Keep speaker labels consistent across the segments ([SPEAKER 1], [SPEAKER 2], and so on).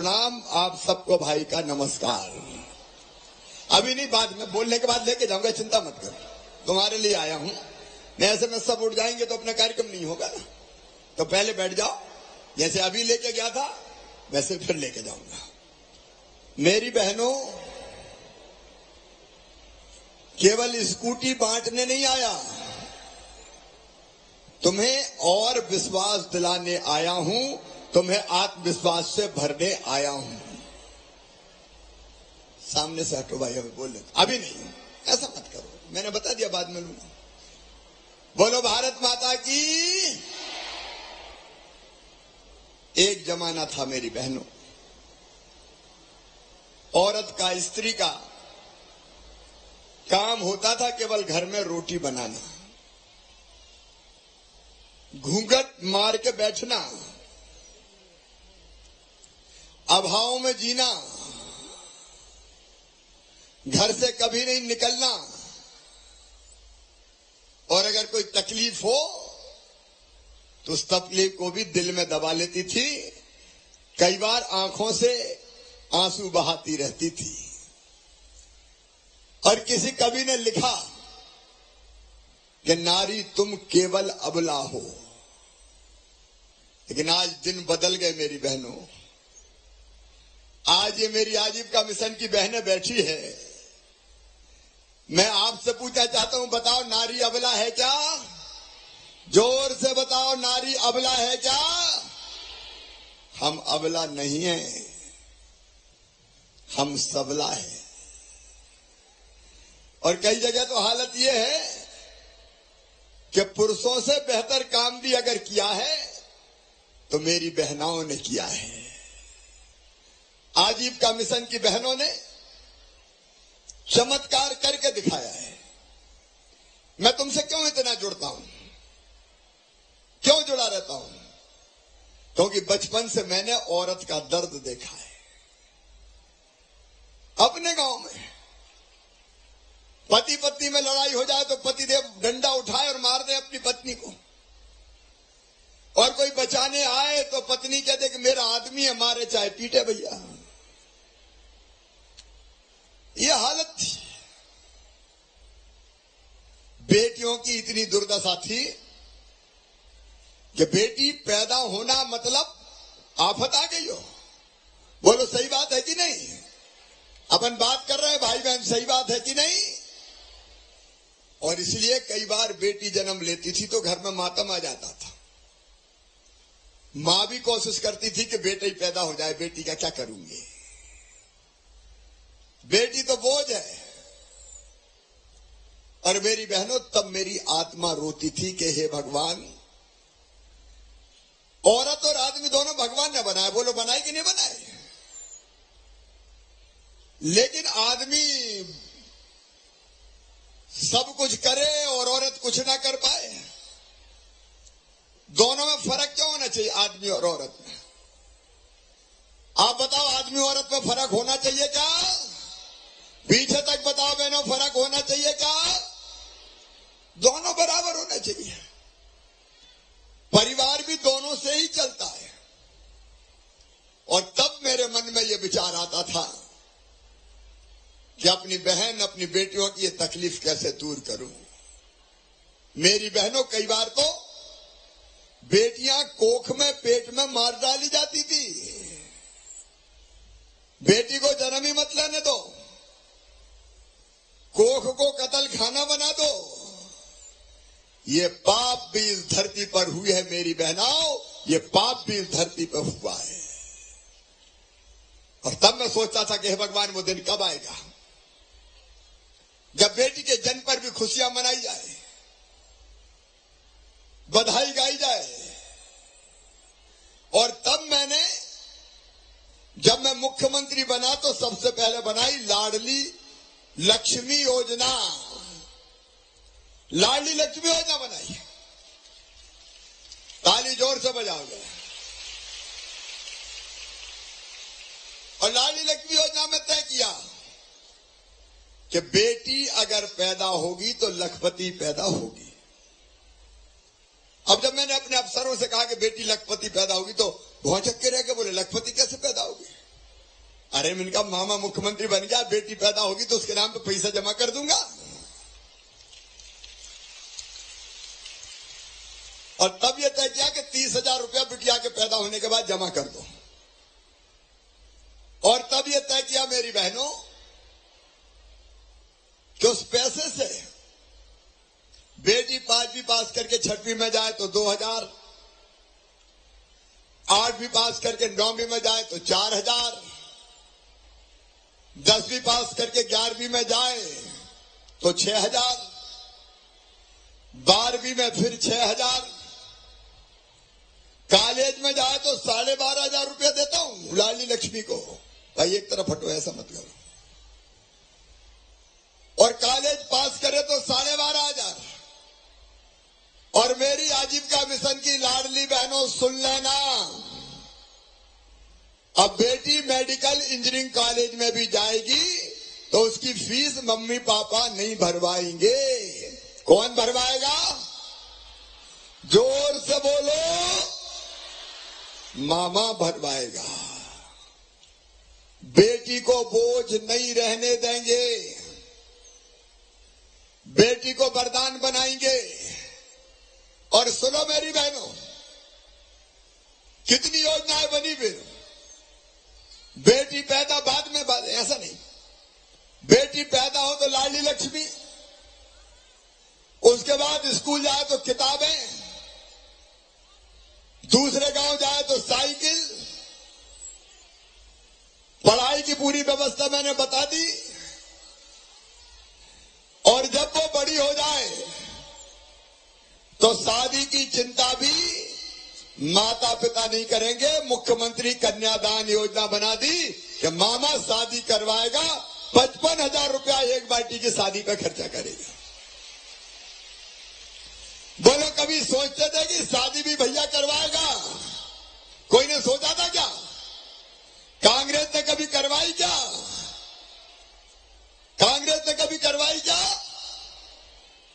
[SPEAKER 1] प्रणाम आप सबको, भाई का नमस्कार। अभी नहीं, बाद में बोलने के बाद लेके जाऊंगा, चिंता मत करो, तुम्हारे लिए आया हूं मैं। ऐसे में सब उठ जाएंगे तो अपना कार्यक्रम नहीं होगा ना, तो पहले बैठ जाओ। जैसे अभी लेके गया था वैसे फिर लेके जाऊंगा। मेरी बहनों, केवल स्कूटी बांटने नहीं आया, तुम्हें और विश्वास दिलाने आया हूं, तुम्हें आत्मविश्वास से भरने आया हूं। सामने से हटो भाई, अभी बोल लेते, अभी नहीं, ऐसा मत करो, मैंने बता दिया, बाद में लूंगा। बोलो भारत माता की। एक जमाना था मेरी बहनों, औरत का, स्त्री का काम होता था केवल घर में रोटी बनाना, घूंघट मार के बैठना, अभाव में जीना, घर से कभी नहीं निकलना, और अगर कोई तकलीफ हो तो उस तकलीफ को भी दिल में दबा लेती थी। कई बार आंखों से आंसू बहाती रहती थी। और किसी कवि ने लिखा कि नारी तुम केवल अबला हो। लेकिन आज दिन बदल गए मेरी बहनों। आज ये मेरी आजीविका मिशन की बहनें बैठी है, मैं आपसे पूछना चाहता हूं, बताओ नारी अबला है क्या? जोर से बताओ, नारी अबला है क्या? हम अबला नहीं हैं, हम सबला है। और कई जगह तो हालत ये है कि पुरुषों से बेहतर काम भी अगर किया है तो मेरी बहनाओं ने किया है। आजीविका मिशन की बहनों ने चमत्कार करके दिखाया है। मैं तुमसे क्यों इतना जुड़ता हूं, क्यों जुड़ा रहता हूं? क्योंकि बचपन से मैंने औरत का दर्द देखा है। अपने गांव में पति पत्नी में लड़ाई हो जाए तो पतिदेव डंडा उठाए और मार दे अपनी पत्नी को, और कोई बचाने आए तो पत्नी कहते कि मेरा आदमी है, मारे चाहे पीटे भैया। यह हालत थी। बेटियों की इतनी दुर्दशा थी कि बेटी पैदा होना मतलब आफत आ गई हो। बोलो सही बात है कि नहीं? अपन बात कर रहे हैं भाई बहन, सही बात है कि नहीं? और इसलिए कई बार बेटी जन्म लेती थी तो घर में मातम आ जाता था। मां भी कोशिश करती थी कि बेटा ही पैदा हो जाए, बेटी का क्या करूंगी, बेटी तो बोझ है। और मेरी बहनों, तब मेरी आत्मा रोती थी कि हे भगवान, औरत और आदमी दोनों भगवान ने बनाए। बोलो बनाए कि नहीं बनाए? लेकिन आदमी सब कुछ करे और औरत कुछ ना कर पाए। दोनों में फर्क क्यों होना चाहिए, आदमी और औरत में? आप बताओ, आदमी औरत में फर्क होना चाहिए क्या? पीछे तक बताओ बहनों, फर्क होना चाहिए क्या? दोनों बराबर होना चाहिए। परिवार भी दोनों से ही चलता है। और तब मेरे मन में यह विचार आता था कि अपनी बहन, अपनी बेटियों की ये तकलीफ कैसे दूर करूं। मेरी बहनों, कई बार तो बेटियां कोख में, पेट में मार डाली जाती थी। बेटी को जन्म ही मत लेने दो, कोख को कत्ल खाना बना दो। ये पाप भी इस धरती पर हुई है मेरी बहनों, ये पाप भी इस धरती पर हुआ है। और तब मैं सोचता था कि हे भगवान, वो दिन कब आएगा जब बेटी के जन्म पर भी खुशियां मनाई जाए, बधाई गाई जाए। और तब मैंने, जब मैं मुख्यमंत्री बना तो सबसे पहले बनाई लाडली लक्ष्मी योजना। लाडली लक्ष्मी योजना बनाई। ताली जोर से बजाओगे। और लाडली लक्ष्मी योजना में तय किया कि बेटी अगर पैदा होगी तो लखपति पैदा होगी। अब जब मैंने अपने अफसरों से कहा कि बेटी लखपति पैदा होगी तो भौचक के रह के बोले लखपति कैसे पैदा होगी। अरे मैंने कहा मामा मुख्यमंत्री बन गया, बेटी पैदा होगी तो उसके नाम पे पैसा जमा कर दूंगा। और तब यह तय किया कि 30,000 रुपया बिटिया के पैदा होने के बाद जमा कर दो। और तब यह तय किया मेरी बहनों कि उस पैसे से बेटी 5वीं पास करके 6वीं में जाए तो 2,000, 8वीं पास करके 9वीं में जाए तो 4,000, 10वीं पास करके 11वीं में जाए तो 6,000, 12वीं में फिर 6,000, कॉलेज में जाए तो 12,500 रुपया देता हूं लाडली लक्ष्मी को। भाई एक तरफ हटो, ऐसा मत करो। और कॉलेज पास करे तो 12,500। और मेरी आजीविका मिशन की लाडली बहनों सुन लेना, अब बेटी मेडिकल इंजीनियरिंग कॉलेज में भी जाएगी तो उसकी फीस मम्मी पापा नहीं भरवाएंगे। कौन भरवाएगा? जोर से बोलो, मामा भरवाएगा। बेटी को बोझ नहीं रहने देंगे, बेटी को वरदान बनाएंगे। और सुनो मेरी बहनों, कितनी योजनाएं बनी फिर। बेटी पैदा बाद में ऐसा नहीं, बेटी पैदा हो तो लाडली लक्ष्मी, उसके बाद स्कूल जाए तो किताबें, दूसरे गांव जाए तो साइकिल, पढ़ाई की पूरी व्यवस्था मैंने बता दी। और जब वो बड़ी हो जाए तो शादी की चिंता भी माता पिता नहीं करेंगे। मुख्यमंत्री कन्यादान योजना बना दी कि मामा शादी करवाएगा, 55,000 रुपया एक बेटी की शादी पे खर्चा करेगा। बोलो कभी सोचते थे कि शादी भी भैया करवाएगा? कोई ने सोचा था क्या? कांग्रेस ने कभी करवाई क्या? कांग्रेस ने कभी करवाई क्या?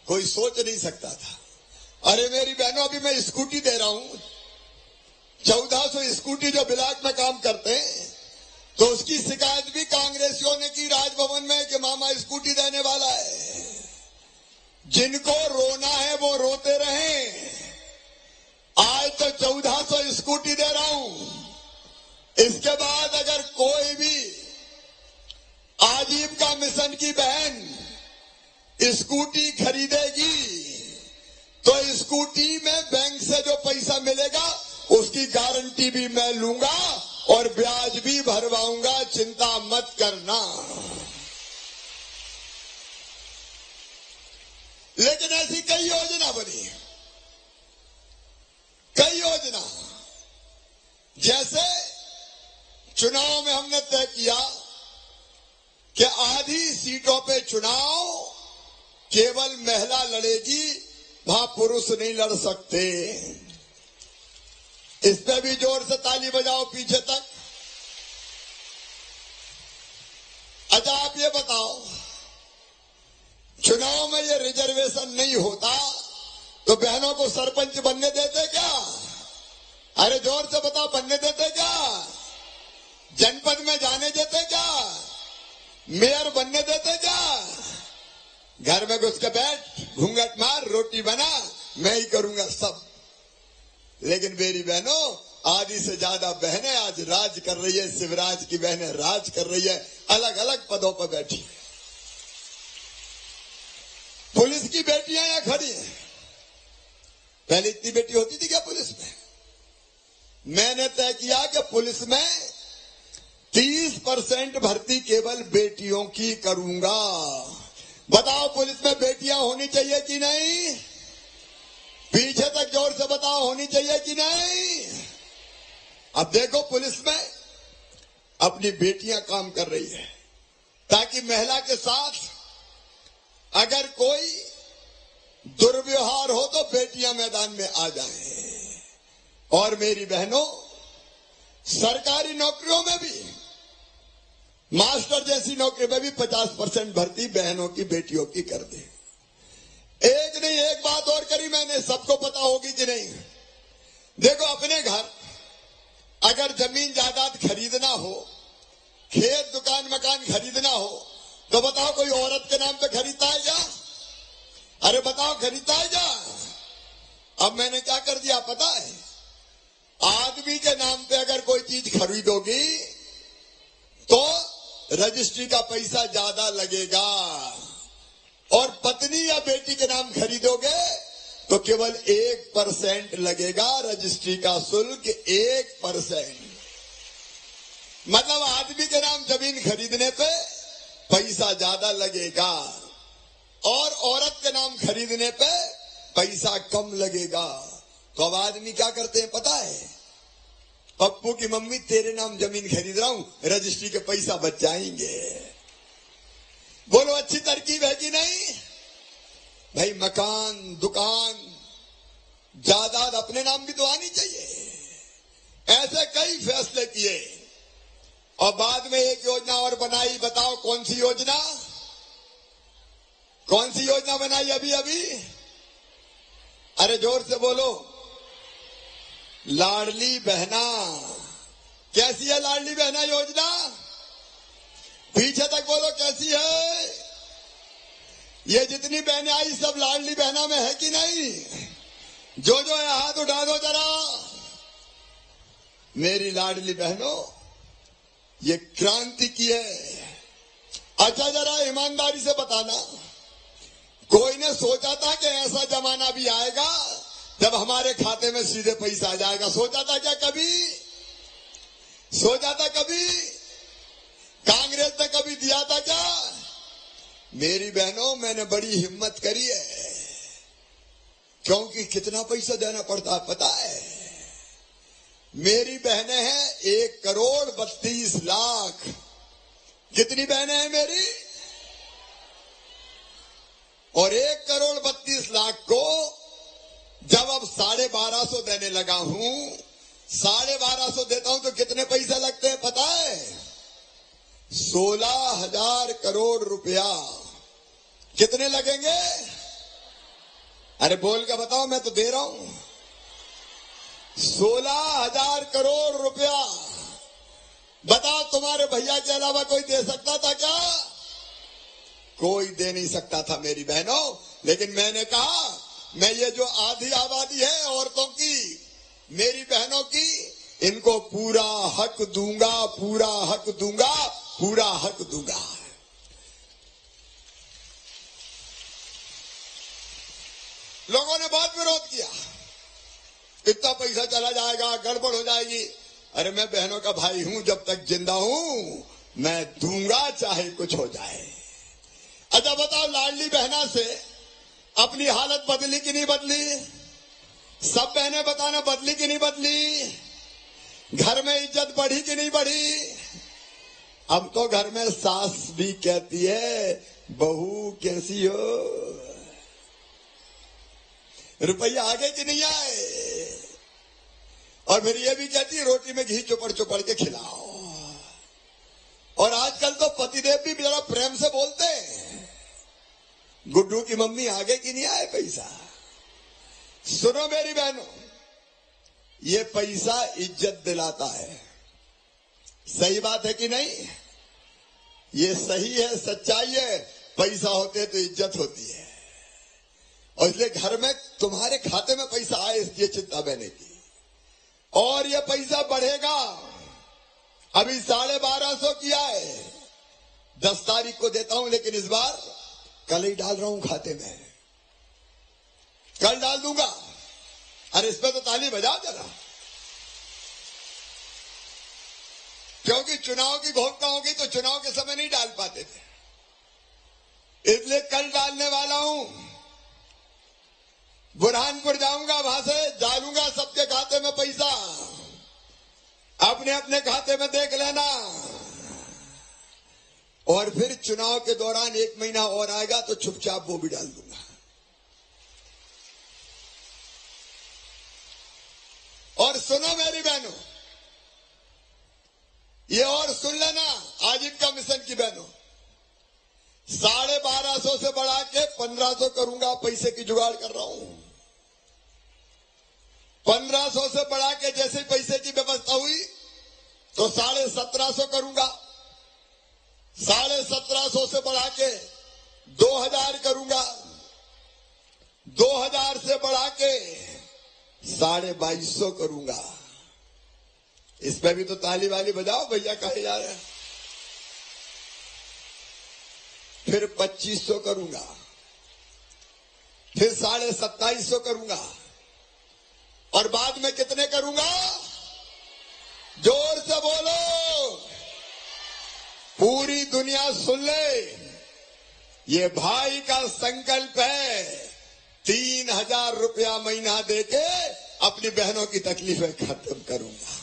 [SPEAKER 1] कोई सोच नहीं सकता था। अरे मेरी बहनों, अभी मैं स्कूटी दे रहा हूं, 1400 स्कूटी जो ब्लॉक में काम करते हैं, तो उसकी शिकायत भी कांग्रेसियों ने की राजभवन में कि मामा स्कूटी देने वाला है। जिनको रोना है वो रोते रहें। आज तो 1400 स्कूटी दे रहा हूं। इसके बाद अगर कोई भी आजीविका मिशन की बहन स्कूटी खरीदेगी तो स्कूटी में बैंक से जो पैसा मिलेगा उसकी गारंटी भी मैं लूंगा और ब्याज भी भरवाऊंगा, चिंता मत करना। लेकिन ऐसी कई योजना बनी, कई योजना। जैसे चुनाव में हमने तय किया कि आधी सीटों पे चुनाव केवल महिला लड़ेगी, वहां पुरुष नहीं लड़ सकते। इस पे भी जोर से ताली बजाओ पीछे तक। अच्छा आप ये बताओ, चुनाव में ये रिजर्वेशन नहीं होता तो बहनों को सरपंच बनने देते क्या? अरे जोर से बताओ, बनने देते क्या? जनपद में जाने देते क्या? मेयर बनने देते क्या? घर में घुस के बैठ, घूंघट मार, रोटी बना, मैं ही करूंगा सब। लेकिन मेरी बहनों, आधी से ज्यादा बहनें आज राज कर रही है। शिवराज की बहनें राज कर रही है, अलग अलग पदों पर बैठी। पुलिस की बेटियां यहां खड़ी हैं। पहले इतनी बेटी होती थी क्या पुलिस में? मैंने तय किया कि पुलिस में 30% भर्ती केवल बेटियों की करूंगा। बताओ पुलिस में बेटियां होनी चाहिए कि नहीं? पीछे तक जोर से बताओ, होनी चाहिए कि नहीं? अब देखो पुलिस में अपनी बेटियां काम कर रही है ताकि महिला के साथ अगर कोई दुर्व्यवहार हो तो बेटियां मैदान में आ जाएं। और मेरी बहनों, सरकारी नौकरियों में भी, मास्टर जैसी नौकरी में भी 50% भर्ती बहनों की, बेटियों की कर दे। एक नहीं, एक बात और करी मैंने, सबको पता होगी कि नहीं। देखो अपने घर अगर जमीन जायदाद खरीदना हो, खेत दुकान मकान खरीदना हो तो बताओ कोई औरत के नाम पे खरीदता है क्या? अरे बताओ खरीदता है क्या? अब मैंने क्या कर दिया पता है, आदमी के नाम पे अगर कोई चीज खरीदोगी तो रजिस्ट्री का पैसा ज्यादा लगेगा, और पत्नी या बेटी के नाम खरीदोगे तो केवल 1% लगेगा रजिस्ट्री का शुल्क। 1%। मतलब आदमी के नाम जमीन खरीदने पे पैसा ज्यादा लगेगा और औरत के नाम खरीदने पे पैसा कम लगेगा। तो अब आदमी क्या करते हैं पता है, पप्पू की मम्मी तेरे नाम जमीन खरीद रहा हूं, रजिस्ट्री के पैसा बच जाएंगे। बोलो अच्छी तरकीब है कि नहीं? भाई मकान दुकान जायदाद अपने नाम भी तो आनी चाहिए। ऐसे कई फैसले किए और बाद में एक योजना और बनाई। बताओ कौन सी योजना? कौन सी योजना बनाई अभी अभी? अरे जोर से बोलो। लाडली बहना। कैसी है लाडली बहना योजना? पीछे तक बोलो कैसी है? ये जितनी बहनें आई सब लाडली बहना में है कि नहीं? जो है हाथ उठा दो जरा। मेरी लाडली बहनों, ये क्रांति की है। अच्छा जरा ईमानदारी से बताना, कोई ने सोचा था कि ऐसा जमाना भी आएगा जब हमारे खाते में सीधे पैसा आ जाएगा? सोचा था क्या कभी? सोचा था कभी? कांग्रेस ने कभी दिया था क्या? मेरी बहनों, मैंने बड़ी हिम्मत करी है, क्योंकि कितना पैसा देना पड़ता है पता है? मेरी बहनें हैं 1,32,00,000। कितनी बहनें हैं मेरी? और 1,32,00,000 को जब अब 1250 देने लगा हूं, 1250 देता हूं तो कितने पैसे लगते हैं पता है? 16,000 करोड़ रुपया। कितने लगेंगे? अरे बोल के बताओ, मैं तो दे रहा हूं 16,000 करोड़ रुपया। बताओ तुम्हारे भैया के अलावा कोई दे सकता था क्या? कोई दे नहीं सकता था मेरी बहनों। लेकिन मैंने कहा मैं ये जो आधी आबादी है औरतों की, मेरी बहनों की, इनको पूरा हक दूंगा, पूरा हक दूंगा, पूरा हक दूंगा। लोगों ने बहुत विरोध किया, इतना पैसा चला जाएगा, गड़बड़ हो जाएगी। अरे मैं बहनों का भाई हूं, जब तक जिंदा हूं मैं दूंगा, चाहे कुछ हो जाए। अच्छा बताओ, लाडली बहना से अपनी हालत बदली कि नहीं बदली? सब बहनें बताना, बदली कि नहीं बदली? घर में इज्जत बढ़ी कि नहीं बढ़ी? अब तो घर में सास भी कहती है, बहू कैसी हो? रुपया आगे कि नहीं आए? और फिर ये भी कहती है, रोटी में घी चुपड़ चुपड़ के खिलाओ। और आजकल तो पतिदेव भी जरा प्रेम से बोलते हैं, गुड्डू की मम्मी आगे की नहीं आए पैसा। सुनो मेरी बहनों, ये पैसा इज्जत दिलाता है। सही बात है कि नहीं? ये सही है, सच्चाई है। पैसा होते तो इज्जत होती है, और इसलिए घर में तुम्हारे खाते में पैसा आए इसलिए चिंता बहने की। और ये पैसा बढ़ेगा। अभी 1250 किया है, 10 तारीख को देता हूं, लेकिन इस बार कल ही डाल रहा हूं खाते में, कल डाल दूंगा। अरे इस पर तो ताली बजाओ जरा, क्योंकि चुनाव की घोषणा होगी तो चुनाव के समय नहीं डाल पाते थे, इसलिए कल डालने वाला हूं। बुरहानपुर जाऊंगा, वहां से डालूंगा सबके खाते में पैसा, अपने अपने खाते में देख लेना। और फिर चुनाव के दौरान 1 महीना और आएगा तो चुपचाप वो भी डाल दूंगा। और सुनो मेरी बहनों, ये और सुन लेना, आज इनका मिशन की बहनों, 1250 से बढ़ा के 1500 करूंगा। पैसे की जुगाड़ कर रहा हूं। 1500 से बढ़ा के जैसे पैसे की व्यवस्था हुई तो 1750 करूंगा। 1750 से बढ़ा के 2000 करूंगा, 2000 से बढ़ा के 2250 करूंगा। इस पे भी तो ताली वाली बजाओ भैया, कहे जा रहे हैं। फिर 2500 करूंगा, फिर 2750 करूंगा, और बाद में कितने करूंगा? जोर से बोलो, पूरी दुनिया सुन ले, ये भाई का संकल्प है 3000 रुपया महीना देके अपनी बहनों की तकलीफें खत्म करूंगा।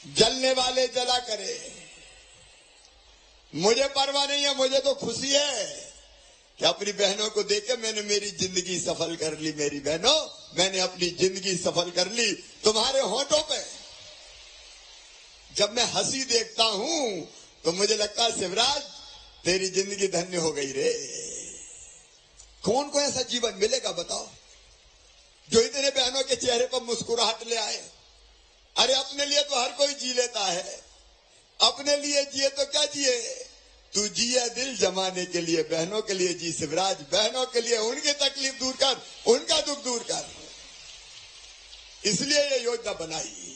[SPEAKER 1] जलने वाले जला करे, मुझे परवाह नहीं है, मुझे तो खुशी है कि अपनी बहनों को देके मैंने मेरी जिंदगी सफल कर ली। मेरी बहनों, मैंने अपनी जिंदगी सफल कर ली। तुम्हारे होंठों पे जब मैं हंसी देखता हूं तो मुझे लगता है शिवराज तेरी जिंदगी धन्य हो गई रे। कौन को ऐसा जीवन मिलेगा बताओ, जो इतने बहनों के चेहरे पर मुस्कुराहट ले आए? अरे अपने लिए तो हर कोई जी लेता है, अपने लिए जिए तो क्या जिए, तू जिए दिल जमाने के लिए, बहनों के लिए जी शिवराज, बहनों के लिए, उनकी तकलीफ दूर कर, उनका दुख दूर कर। इसलिए ये योजना बनाई।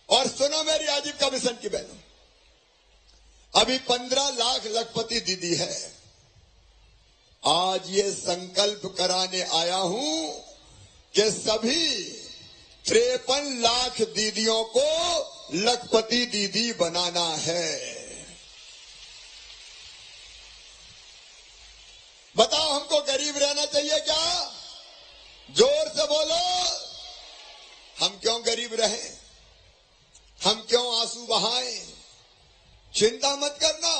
[SPEAKER 1] और सुनो मेरी आजीविका मिशन की बहनों, अभी 15 लाख लखपति दीदी है। आज ये संकल्प कराने आया हूं कि सभी 53 लाख दीदियों को लखपति दीदी बनाना है। बताओ, हमको गरीब रहना चाहिए क्या? जोर से बोलो। हम क्यों गरीब रहें? हम क्यों आंसू बहाएं? चिंता मत करना,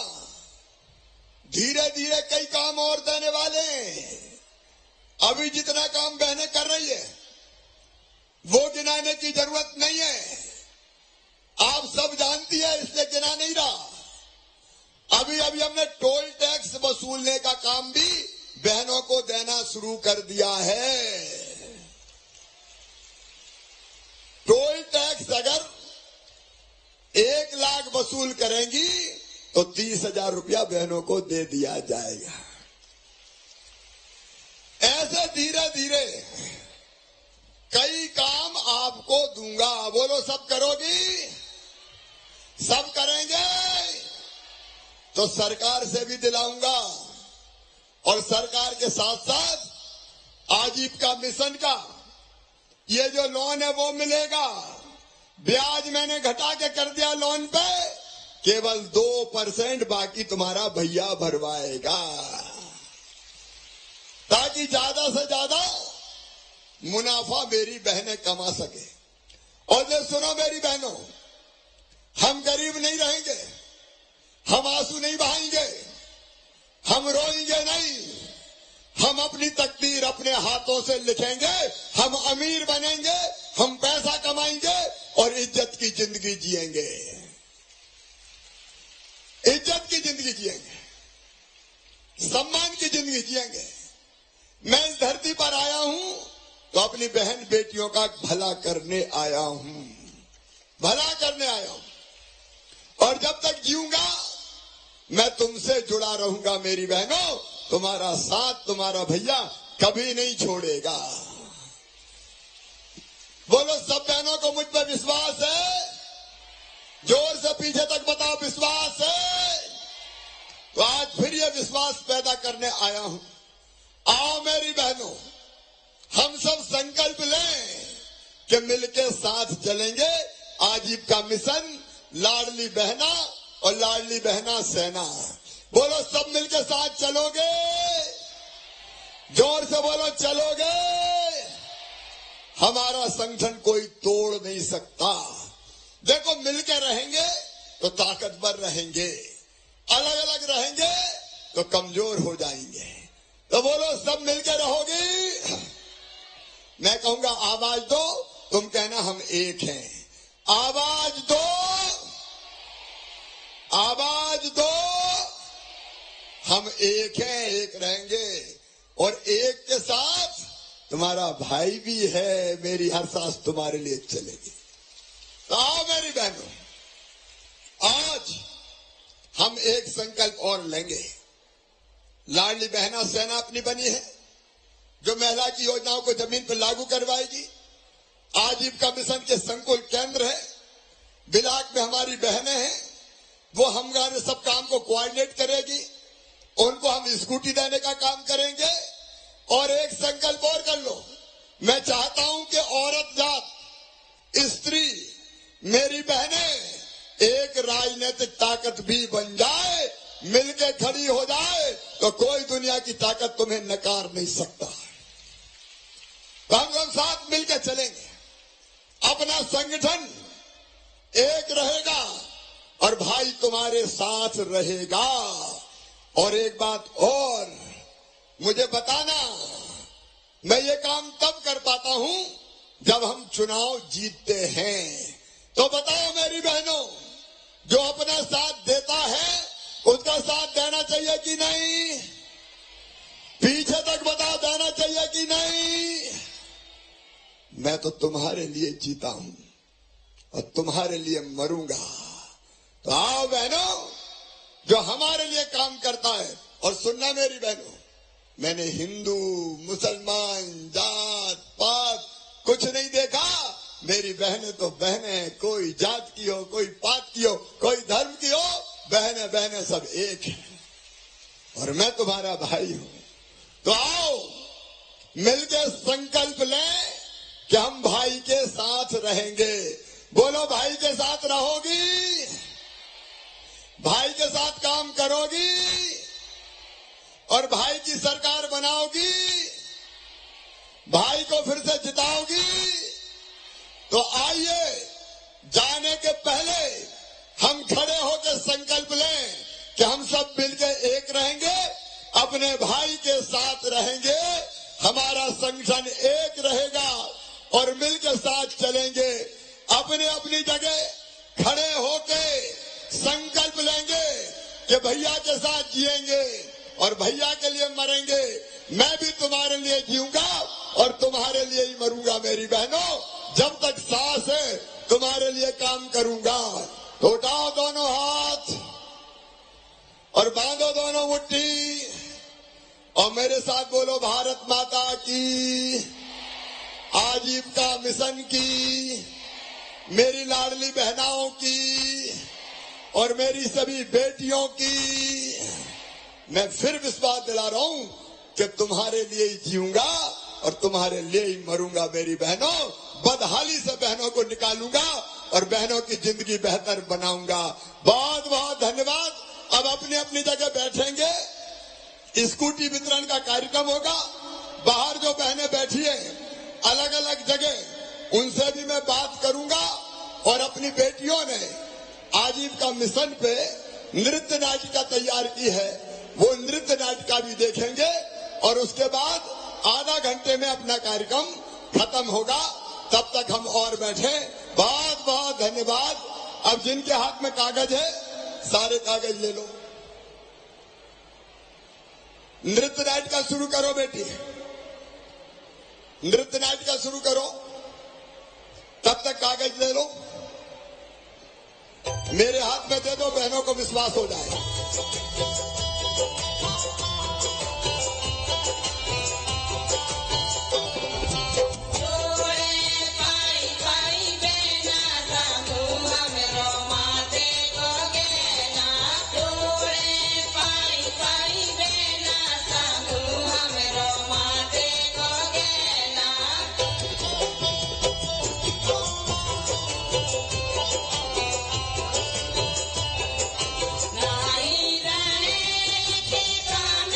[SPEAKER 1] धीरे धीरे कई काम और देने वाले हैं। अभी जितना काम बहनें कर रही है वो गिनाने की जरूरत नहीं है, आप सब जानती है, इसलिए गिना नहीं रहा। अभी अभी हमने टोल टैक्स वसूलने का काम भी बहनों को देना शुरू कर दिया है। टोल टैक्स अगर 1 लाख वसूल करेंगी तो 30,000 रुपया बहनों को दे दिया जाएगा। ऐसे धीरे धीरे कई काम आपको दूंगा। बोलो, सब करोगी? सब करेंगे तो सरकार से भी दिलाऊंगा, और सरकार के साथ साथ आजीविका मिशन का ये जो लोन है वो मिलेगा। ब्याज मैंने घटा के कर दिया लोन पे, केवल 2%, बाकी तुम्हारा भैया भरवाएगा, ताकि ज्यादा से ज्यादा मुनाफा मेरी बहनें कमा सके। और ये सुनो मेरी बहनों, हम गरीब नहीं रहेंगे, हम आंसू नहीं बहाएंगे, हम रोएंगे नहीं, हम अपनी तकदीर अपने हाथों से लिखेंगे। हम अमीर बनेंगे, हम पैसा कमाएंगे और इज्जत की जिंदगी जिएंगे। इज्जत की जिंदगी जिएंगे, सम्मान की जिंदगी जिएंगे। मैं इस धरती पर आया हूं तो अपनी बहन बेटियों का भला करने आया हूं, भला करने आया हूं। और जब तक जीऊंगा मैं तुमसे जुड़ा रहूंगा मेरी बहनों। तुम्हारा साथ तुम्हारा भैया कभी नहीं छोड़ेगा। बोलो, सब बहनों को मुझ पर विश्वास है? जोर से पीछे तक बताओ, विश्वास है? तो आज फिर ये विश्वास पैदा करने आया हूं। आओ मेरी बहनों, हम सब संकल्प लें कि मिलके साथ चलेंगे। आजीविका मिशन, लाडली बहना और लाडली बहना सेना। बोलो, सब मिलके साथ चलोगे? जोर से बोलो, चलोगे? हमारा संगठन कोई तोड़ नहीं सकता। देखो, मिलके रहेंगे तो ताकतवर रहेंगे, अलग अलग रहेंगे तो कमजोर हो जाएंगे। तो बोलो, सब मिलके रहोगी? मैं कहूंगा आवाज दो, तुम कहना हम एक हैं। आवाज दो, आवाज दो। हम एक हैं, एक रहेंगे। और एक के साथ तुम्हारा भाई भी है, मेरी हर सांस तुम्हारे लिए चलेगी। तो आओ मेरी बहनों, आओ एक संकल्प और लेंगे। लाडली बहना सेना अपनी बनी है, जो महिला की योजनाओं को जमीन पर लागू करवाएगी। आजीविका मिशन के संकुल केंद्र है, बिलाक में हमारी बहनें हैं, वो हमारे सब काम को कोऑर्डिनेट करेगी। उनको हम स्कूटी देने का काम करेंगे। और एक संकल्प और कर लो, मैं चाहता हूं कि औरत जात, स्त्री, मेरी बहनें एक राजनीतिक ताकत भी बन जाए, मिलके खड़ी हो जाए, तो कोई दुनिया की ताकत तुम्हें नकार नहीं सकता। तो हम साथ मिलकर चलेंगे, अपना संगठन एक रहेगा और भाई तुम्हारे साथ रहेगा। और एक बात और, मुझे बताना, मैं ये काम तब कर पाता हूं जब हम चुनाव जीतते हैं। तो बताओ मेरी बहनों, जो अपना साथ देता है उसका साथ देना चाहिए कि नहीं? पीछे तक बताओ, देना चाहिए कि नहीं? मैं तो तुम्हारे लिए जीता हूं और तुम्हारे लिए मरूंगा। तो आओ बहनों, जो हमारे लिए काम करता है। और सुनना मेरी बहनों, मैंने हिंदू, मुसलमान, जात पात कुछ नहीं देखा। मेरी बहनें तो बहनें, कोई जात की हो, कोई पात की हो, कोई धर्म की हो, बहनें बहनें सब एक हैं। और मैं तुम्हारा भाई हूं। तो आओ मिलके संकल्प लें कि हम भाई के साथ रहेंगे। बोलो, भाई के साथ रहोगी? भाई के साथ काम करोगी? और भाई की सरकार बनाओगी? भाई को फिर से जिताओगी? तो आइए, जाने के पहले हम खड़े होकर संकल्प लें कि हम सब मिलकर एक रहेंगे, अपने भाई के साथ रहेंगे, हमारा संगठन एक रहेगा और मिलकर साथ चलेंगे। अपनी अपनी जगह खड़े होकर संकल्प लेंगे कि भैया के साथ जिएंगे और भैया के लिए मरेंगे। मैं भी तुम्हारे लिए जीऊंगा और तुम्हारे लिए ही मरूंगा। मेरी बहनों, जब तक सांस है तुम्हारे लिए काम करूंगा। तो उठाओ दोनों हाथ और बांधो दोनों मुट्ठी और मेरे साथ बोलो, भारत माता की, आजीविका मिशन की, मेरी लाडली बहनाओं की और मेरी सभी बेटियों की। मैं फिर विश्वास दिला रहा हूं कि तुम्हारे लिए ही जीऊंगा और तुम्हारे लिए ही मरूंगा। मेरी बहनों, बदहाली से बहनों को निकालूंगा और बहनों की जिंदगी बेहतर बनाऊंगा। बहुत बहुत धन्यवाद। अब अपनी अपनी जगह बैठेंगे। स्कूटी वितरण का कार्यक्रम होगा। बाहर जो बहनें बैठी हैं अलग अलग जगह, उनसे भी मैं बात करूंगा। और अपनी बेटियों ने आजीविका मिशन पे नृत्य नाटिका तैयार की है, वो नृत्य नाटिका भी देखेंगे। और उसके बाद आधा घंटे में अपना कार्यक्रम खत्म होगा। तब तक हम और बैठे। बहुत बहुत धन्यवाद। अब जिनके हाथ में कागज है, सारे कागज ले लो। नृत्य नाटिका शुरू करो बेटी, नृत्य नाटिका शुरू करो। तब तक कागज ले लो, मेरे हाथ में दे दो, बहनों को विश्वास हो जाए।
[SPEAKER 2] नहीं रहे के काम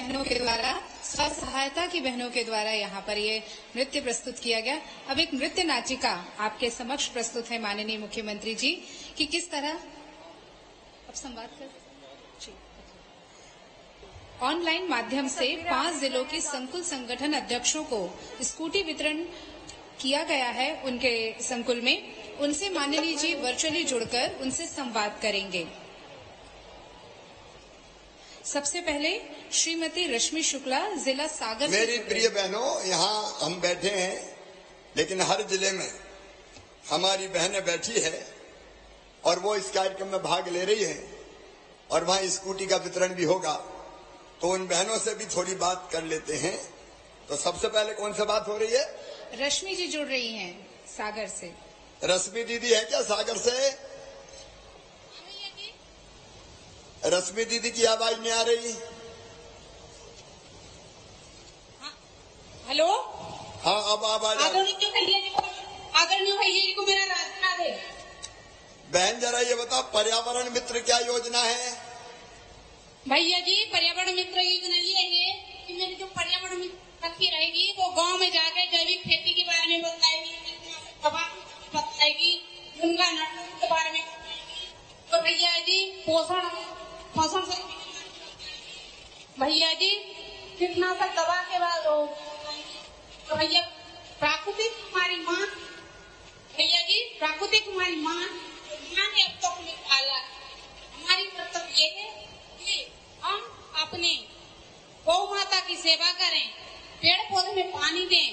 [SPEAKER 2] बहनों के द्वारा, स्व सहायता की बहनों के द्वारा यहाँ पर ये नृत्य प्रस्तुत किया गया। अब एक नृत्य नाटिका आपके समक्ष प्रस्तुत है माननीय मुख्यमंत्री जी कि किस तरह अब संवाद कर ऑनलाइन माध्यम से 5 जिलों के संकुल संगठन अध्यक्षों को स्कूटी वितरण किया गया है उनके संकुल में। उनसे माननीय जी वर्चुअली जुड़कर उनसे संवाद करेंगे। सबसे पहले श्रीमती रश्मि शुक्ला, जिला सागर।
[SPEAKER 1] मेरी प्रिय बहनों, यहाँ हम बैठे हैं, लेकिन हर जिले में हमारी बहनें बैठी है और वो इस कार्यक्रम में भाग ले रही है और वहाँ स्कूटी का वितरण भी होगा, तो उन बहनों से भी थोड़ी बात कर लेते हैं। तो सबसे पहले कौन सी बात हो रही है?
[SPEAKER 2] रश्मि जी जुड़ रही हैं सागर से।
[SPEAKER 1] रश्मि दीदी है क्या सागर से? रश्मि दीदी की आवाज नहीं आ रही।
[SPEAKER 3] हेलो,
[SPEAKER 1] हाँ अब आवाज आ रही।
[SPEAKER 3] आदरणीय भैया जी को मेरा राधे।
[SPEAKER 1] बहन जरा ये बताओ, पर्यावरण मित्र क्या योजना है?
[SPEAKER 3] भैया जी, पर्यावरण मित्र योजना ये है कि मेरी जो पर्यावरण मित्र साथी रहेगी वो गांव में जाकर जैविक खेती के बारे में बताएगी, बताएगी, गंगा नदी के बारे में बताएगी। तो भैया जी पोषण से भैया जी कीटनाशक दवा के बाद तो भैया प्राकृतिक हमारी माँ, भैया जी प्राकृतिक हमारी माँ ने अब तक निकाला। हमारी कर्तव्य ये है कि हम अपने गौ माता की सेवा करें, पेड़ पौधे में पानी दें,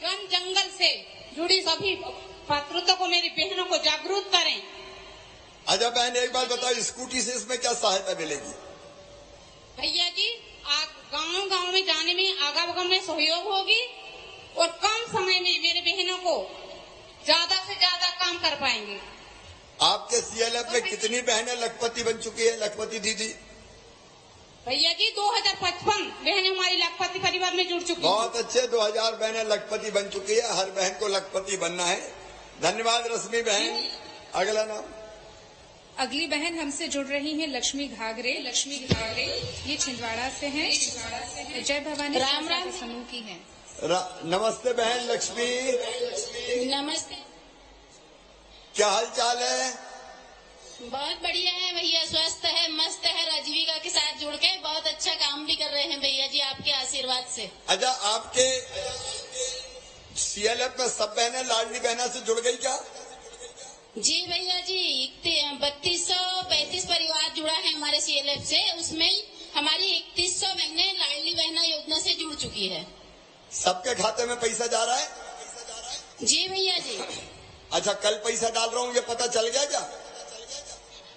[SPEAKER 3] वन जंगल से जुड़ी सभी पात्रों को, मेरी बहनों को जागरूक करें।
[SPEAKER 1] अच्छा बहन एक बात बताओ, स्कूटी से इसमें क्या सहायता मिलेगी?
[SPEAKER 3] भैया जी गांव गांव में जाने में, आगम में सहयोग होगी और कम समय में मेरे बहनों को ज्यादा से ज्यादा काम कर पाएंगे।
[SPEAKER 1] आपके सीएलएफ में कितनी बहनें लखपति बन चुकी है? लखपति दीदी
[SPEAKER 3] भैया जी 2055 बहनें हमारी लखपति परिवार में जुड़ चुकी हैं।
[SPEAKER 1] बहुत अच्छे, 2000 बहनें लखपति बन चुकी है। हर बहन को लखपति बनना है। धन्यवाद रश्मि बहन। अगला नाम।
[SPEAKER 2] अगली बहन हमसे जुड़ रही हैं लक्ष्मी घाघरे। लक्ष्मी घाघरे ये छिंदवाड़ा से हैं। जय भवानी
[SPEAKER 3] राम राम
[SPEAKER 2] समूह की हैं।
[SPEAKER 1] नमस्ते बहन लक्ष्मी।
[SPEAKER 3] नमस्ते।
[SPEAKER 1] क्या हाल चाल है?
[SPEAKER 3] बहुत बढ़िया है भैया, स्वस्थ है, मस्त है। आजीविका के साथ जुड़ के बहुत अच्छा काम भी कर रहे हैं भैया जी, आपके आशीर्वाद से।
[SPEAKER 1] अच्छा, आपके सीएलएफ में सब बहनें लाडली बहना से जुड़ गई क्या?
[SPEAKER 3] जी भैया जी 3235 परिवार जुड़ा है हमारे सीएलएफ से। उसमें हमारी 3100 बहनें लाडली बहना योजना से जुड़ चुकी है।
[SPEAKER 1] सबके खाते में पैसा जा रहा है?
[SPEAKER 3] जी भैया जी।
[SPEAKER 1] अच्छा, कल पैसा डाल रहा हूँ, ये पता चल गया क्या?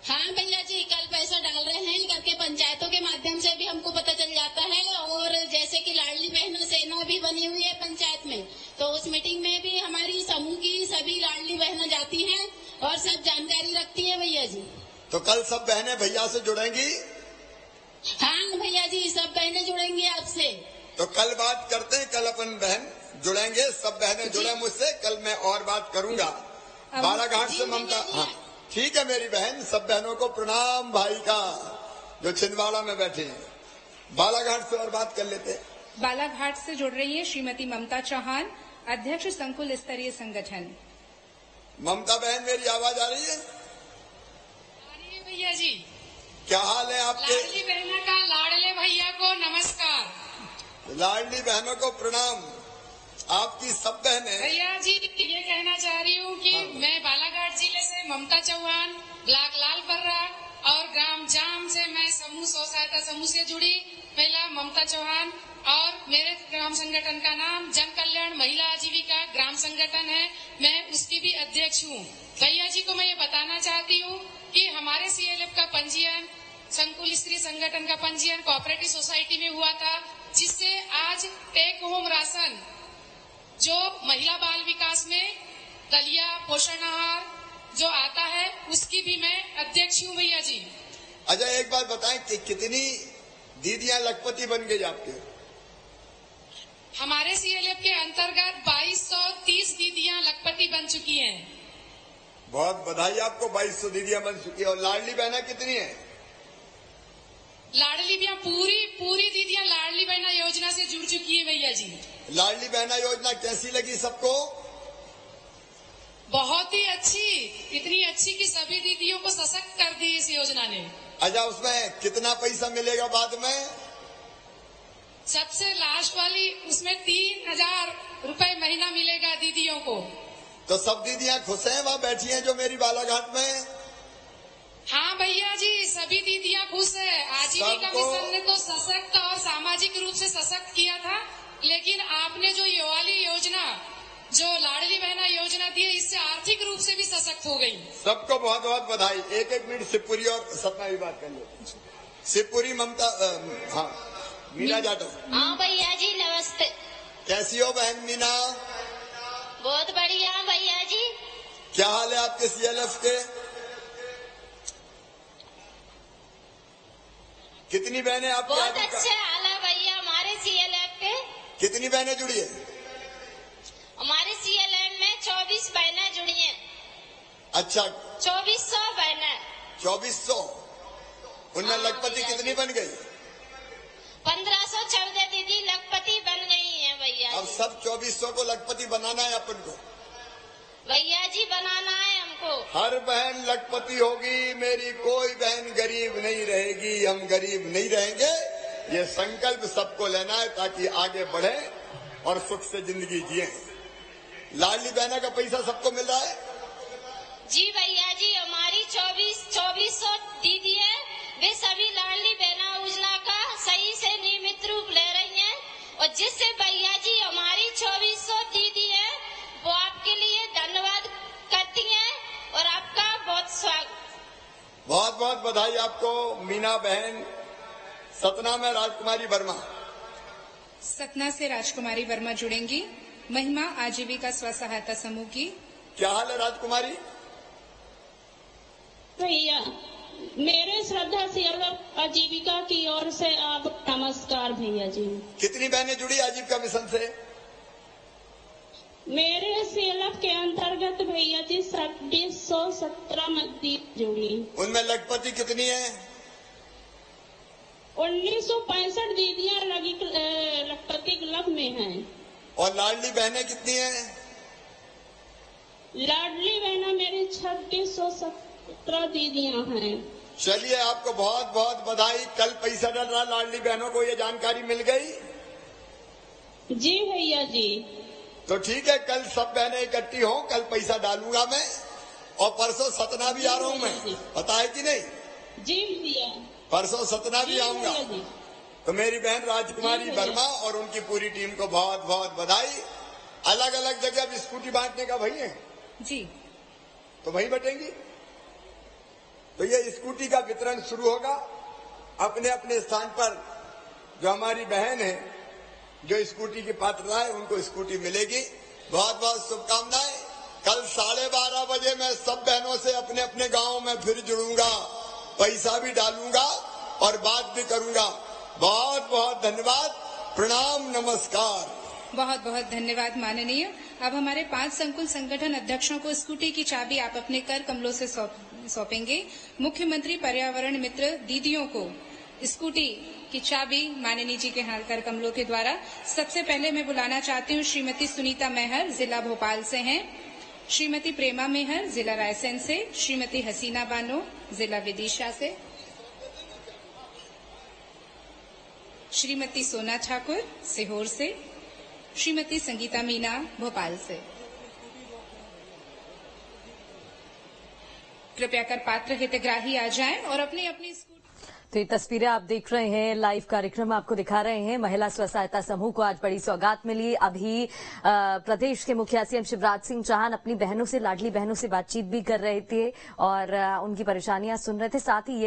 [SPEAKER 3] हाँ भैया जी, कल पैसा डाल रहे हैं करके पंचायतों के माध्यम से भी हमको पता चल जाता है। और जैसे कि लाडली बहन सेना भी बनी हुई है पंचायत में, तो उस मीटिंग में भी हमारी समूह की सभी लाडली बहनें जाती हैं और सब जानकारी रखती है भैया जी।
[SPEAKER 1] तो कल सब बहनें भैया से जुड़ेंगी?
[SPEAKER 3] हाँ भैया जी, सब बहनें जुड़ेंगी आपसे।
[SPEAKER 1] तो कल बात करते हैं, कल अपन बहन जुड़ेंगे, सब बहनें जुड़े मुझसे। कल मैं और बात करूंगा। बालाघाट से ममता। हाँ ठीक है मेरी बहन, सब बहनों को प्रणाम भाई का जो छिंदवाड़ा में बैठे हैं। बालाघाट से और बात कर लेते हैं।
[SPEAKER 2] बालाघाट से जुड़ रही है श्रीमती ममता चौहान, अध्यक्ष संकुल स्तरीय संगठन।
[SPEAKER 1] ममता बहन मेरी आवाज आ रही है?
[SPEAKER 3] आ रही है भैया जी।
[SPEAKER 1] क्या हाल है आपके?
[SPEAKER 3] लाडली बहनों का लाडले भैया को नमस्कार।
[SPEAKER 1] लाडली बहनों को प्रणाम। आपकी सब बहनें।
[SPEAKER 3] भैया जी ये कहना चाह रही हूँ कि मैं बालाघाट जिले से ममता चौहान, ब्लॉक लालपर्रा और ग्राम जाम से मैं समूह स्व सहायता समूह से जुड़ी महिला ममता चौहान, और मेरे ग्राम संगठन का नाम जन कल्याण महिला आजीविका ग्राम संगठन है। मैं उसकी भी अध्यक्ष हूँ। भैया जी को मैं ये बताना चाहती हूँ कि हमारे सीएलएफ का पंजीयन, संकुल स्त्री संगठन का पंजीयन कोऑपरेटिव सोसाइटी में हुआ था, जिससे आज टेक होम राशन जो महिला बाल विकास में दलिया पोषण आहार जो आता है, उसकी भी मैं अध्यक्ष हूँ भैया जी।
[SPEAKER 1] अच्छा एक बात बताएं कि कितनी दीदियां लखपति बन गई आपके?
[SPEAKER 3] हमारे सीएलएफ के अंतर्गत 2230 दीदियां लखपति बन चुकी हैं।
[SPEAKER 1] बहुत बधाई आपको, 2200 दीदियां बन चुकी है। और लाडली बहना कितनी है?
[SPEAKER 3] लाडली भी पूरी दीदियां लाडली बहना योजना से जुड़ चुकी है भैया जी।
[SPEAKER 1] लाडली बहना योजना कैसी लगी सबको?
[SPEAKER 3] बहुत ही अच्छी, इतनी अच्छी कि सभी दीदियों को सशक्त कर दी इस योजना ने।
[SPEAKER 1] अच्छा, उसमें कितना पैसा मिलेगा बाद में?
[SPEAKER 3] सबसे लास्ट वाली उसमें 3,000 रुपए महीना मिलेगा दीदियों को।
[SPEAKER 1] तो सब दीदियां खुश हैं वहाँ बैठी हैं जो मेरी बालाघाट में?
[SPEAKER 3] हाँ भैया जी, सभी दीदियां खुश है। आजीविका मिशन ने तो सशक्त और सामाजिक रूप से सशक्त किया था, लेकिन आपने जो ये वाली योजना, जो लाडली बहना योजना दी है, इससे आर्थिक रूप से भी सशक्त हो गई।
[SPEAKER 1] सबको बहुत बहुत बधाई। एक मिनट शिवपुरी और सपना भी बात कर लो। शिवपुरी ममता, हाँ मीना जाटव।
[SPEAKER 4] हाँ भैया जी नमस्ते।
[SPEAKER 1] कैसी हो बहन मीना?
[SPEAKER 4] बहुत बढ़िया भैया जी।
[SPEAKER 1] क्या हाल है आपके CLF के? कितनी बहनें आपकी?
[SPEAKER 4] बहुत अच्छे हाल है भैया हमारे CLF के।
[SPEAKER 1] कितनी बहनें जुड़ी है?
[SPEAKER 4] हमारे CLF में 24 बहनें जुड़ी हैं।
[SPEAKER 1] अच्छा,
[SPEAKER 4] 2400 बहनें।
[SPEAKER 1] 2400। उनमें
[SPEAKER 4] हाँ,
[SPEAKER 1] लखपति कितनी बन गई?
[SPEAKER 4] 1514 दीदी लखपति बन गई हैं भैया।
[SPEAKER 1] अब सब 2400 को लखपति बनाना है अपन को।
[SPEAKER 4] भैया जी बनाना है हमको।
[SPEAKER 1] हर बहन लखपति होगी, मेरी कोई बहन गरीब नहीं रहेगी, हम गरीब नहीं रहेंगे। ये संकल्प सबको लेना है ताकि आगे बढ़े और सुख से जिंदगी जिए। लाडली बहना का पैसा सबको मिल रहा है?
[SPEAKER 4] जी भैया जी, हमारी 2400 दीदी है, वे सभी लाडली बहना योजना का सही से नियमित रूप ले रही हैं, और जिससे भैया जी हमारी 2400 दीदी है वो आपके लिए धन्यवाद करती हैं और आपका बहुत स्वागत।
[SPEAKER 1] बहुत बहुत बधाई आपको मीना बहन। सतना में राजकुमारी वर्मा।
[SPEAKER 2] सतना से राजकुमारी वर्मा जुड़ेंगी, महिमा आजीविका स्व सहायता समूह की।
[SPEAKER 1] क्या हाल है राजकुमारी?
[SPEAKER 5] भैया मेरे श्रद्धा CLF आजीविका की ओर से आप नमस्कार भैया जी।
[SPEAKER 1] कितनी बहनें जुड़ी आजीविका मिशन से?
[SPEAKER 5] मेरे CLF के अंतर्गत भैया जी 217 जुड़ी।
[SPEAKER 1] उनमें लखपति कितनी है?
[SPEAKER 5] 1965 दीदियां लखपति क्लब में हैं।
[SPEAKER 1] और लाडली बहनें कितनी हैं?
[SPEAKER 5] लाडली बहना मेरी 3617 दीदियां हैं।
[SPEAKER 1] चलिए, आपको बहुत बहुत बधाई। कल पैसा डल रहा लाडली बहनों को, ये जानकारी मिल गई?
[SPEAKER 5] जी भैया जी।
[SPEAKER 1] तो ठीक है, कल सब बहनें इकट्ठी हो, कल पैसा डालूंगा मैं। और परसों सतना भी आ रहा हूं मैं, पता है कि नहीं?
[SPEAKER 5] जी भैया।
[SPEAKER 1] परसों सतना भी आऊंगा। तो मेरी बहन राजकुमारी वर्मा और उनकी पूरी टीम को बहुत बहुत बधाई। अलग अलग जगह अब स्कूटी बांटने का भाई है
[SPEAKER 2] जी,
[SPEAKER 1] तो वहीं बटेंगी। तो ये स्कूटी का वितरण शुरू होगा। अपने अपने स्थान पर जो हमारी बहन है, जो स्कूटी की पात्रता है, उनको स्कूटी मिलेगी। बहुत बहुत शुभकामनाएं। कल 12:30 बजे मैं सब बहनों से अपने अपने गांव में फिर जुड़ूंगा, पैसा भी डालूंगा और बात भी करूंगा। बहुत बहुत धन्यवाद, प्रणाम, नमस्कार।
[SPEAKER 2] बहुत बहुत धन्यवाद माननीय। अब हमारे 5 संकुल संगठन अध्यक्षों को स्कूटी की चाबी आप अपने कर कमलों से सौंपेंगे। मुख्यमंत्री पर्यावरण मित्र दीदियों को स्कूटी की चाबी माननीय जी के हाथ कर कमलों के द्वारा। सबसे पहले मैं बुलाना चाहती हूँ श्रीमती सुनीता मेहर, जिला भोपाल से हैं, श्रीमती प्रेमा मेहर, जिला रायसेन से, श्रीमती हसीना बानो, जिला विदिशा से, श्रीमती सोना ठाकुर, सीहोर से, श्रीमती संगीता मीना, भोपाल से। कृपया कर पात्र हितग्राही आ जाएं और अपनी अपनी
[SPEAKER 6] तो ये तस्वीरें आप देख रहे हैं, लाइव कार्यक्रम आपको दिखा रहे हैं। महिला स्व सहायता समूह को आज बड़ी सौगात मिली। अभी प्रदेश के मुखिया CM शिवराज सिंह चौहान अपनी बहनों से, लाडली बहनों से बातचीत भी कर रहे थे और उनकी परेशानियां सुन रहे थे। साथ ही ये